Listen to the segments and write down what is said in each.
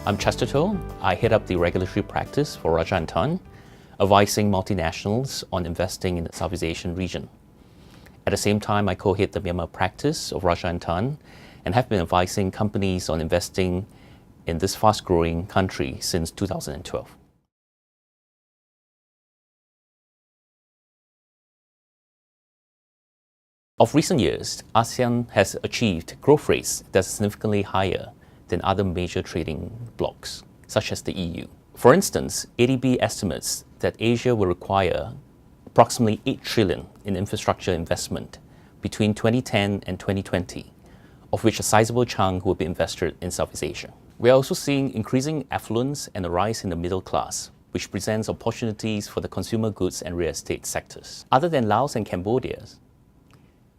I'm Chester Toh. I head up the regulatory practice for Rajah Tann, advising multinationals on investing in the Southeast Asian region. At the same time, I co-head the Myanmar practice of Rajah Tann and have been advising companies on investing in this fast-growing country since 2012. Of recent years, ASEAN has achieved growth rates that are significantly higher than other major trading blocs, such as the EU. For instance, ADB estimates that Asia will require approximately 8 trillion in infrastructure investment between 2010 and 2020, of which a sizable chunk will be invested in Southeast Asia. We are also seeing increasing affluence and a rise in the middle class, which presents opportunities for the consumer goods and real estate sectors. Other than Laos and Cambodia,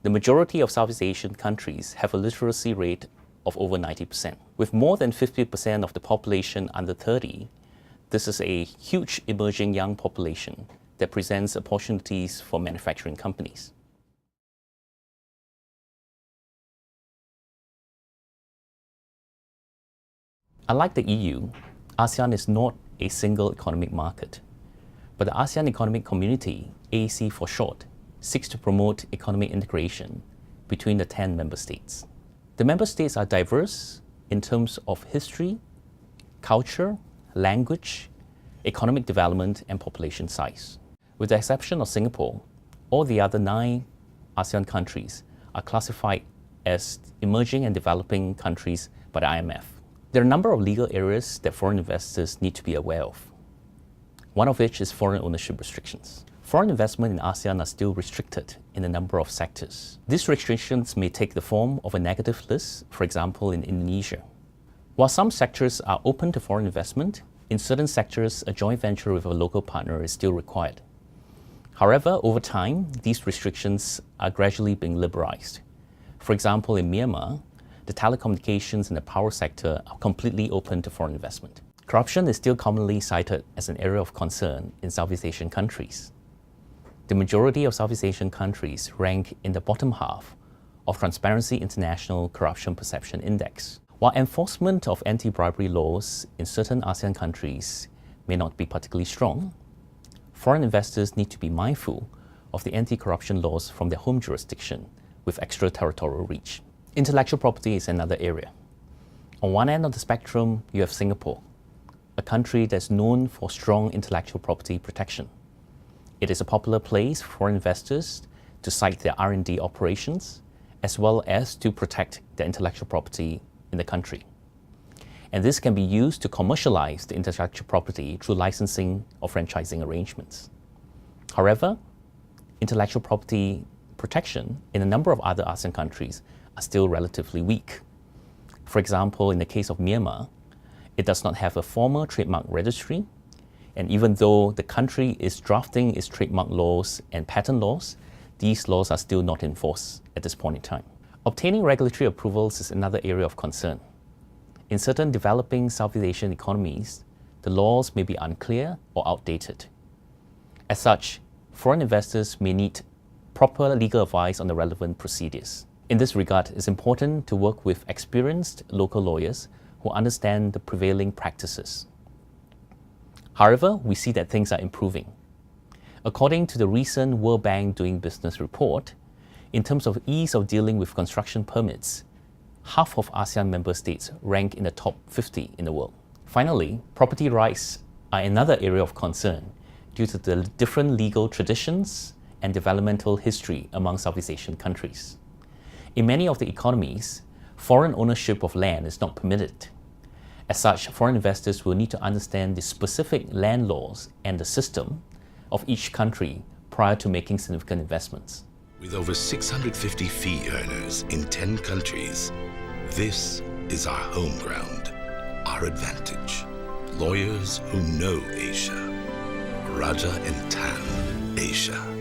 the majority of Southeast Asian countries have a literacy rate of over 90%. With more than 50% of the population under 30, this is a huge emerging young population that presents opportunities for manufacturing companies. Unlike the EU, ASEAN is not a single economic market, but the ASEAN Economic Community, AEC for short, seeks to promote economic integration between the 10 member states. The member states are diverse in terms of history, culture, language, economic development, and population size. With the exception of Singapore, all the other 9 ASEAN countries are classified as emerging and developing countries by the IMF. There are a number of legal areas that foreign investors need to be aware of, one of which is foreign ownership restrictions. Foreign investment in ASEAN are still restricted in a number of sectors. These restrictions may take the form of a negative list, for example in Indonesia. While some sectors are open to foreign investment, in certain sectors a joint venture with a local partner is still required. However, over time, these restrictions are gradually being liberalized. For example, in Myanmar, the telecommunications and the power sector are completely open to foreign investment. Corruption is still commonly cited as an area of concern in Southeast Asian countries. The majority of Southeast Asian countries rank in the bottom half of Transparency International Corruption Perception Index. While enforcement of anti-bribery laws in certain ASEAN countries may not be particularly strong, foreign investors need to be mindful of the anti-corruption laws from their home jurisdiction with extraterritorial reach. Intellectual property is another area. On one end of the spectrum, you have Singapore, a country that's known for strong intellectual property protection. It is a popular place for foreign investors to site their R&D operations, as well as to protect their intellectual property in the country. And this can be used to commercialize the intellectual property through licensing or franchising arrangements. However, intellectual property protection in a number of other ASEAN countries are still relatively weak. For example, in the case of Myanmar, it does not have a formal trademark registry, and even though the country is drafting its trademark laws and patent laws, these laws are still not enforced at this point in time. Obtaining regulatory approvals is another area of concern. In certain developing Southeast Asian economies, the laws may be unclear or outdated. As such, foreign investors may need proper legal advice on the relevant procedures. In this regard, it's important to work with experienced local lawyers who understand the prevailing practices. However, we see that things are improving. According to the recent World Bank Doing Business report, in terms of ease of dealing with construction permits, half of ASEAN member states rank in the top 50 in the world. Finally, property rights are another area of concern due to the different legal traditions and developmental history among Southeast Asian countries. In many of the economies, foreign ownership of land is not permitted. As such, foreign investors will need to understand the specific land laws and the system of each country prior to making significant investments. With over 650 fee earners in 10 countries, this is our home ground, our advantage. Lawyers who know Asia. Rajah Tann, Asia.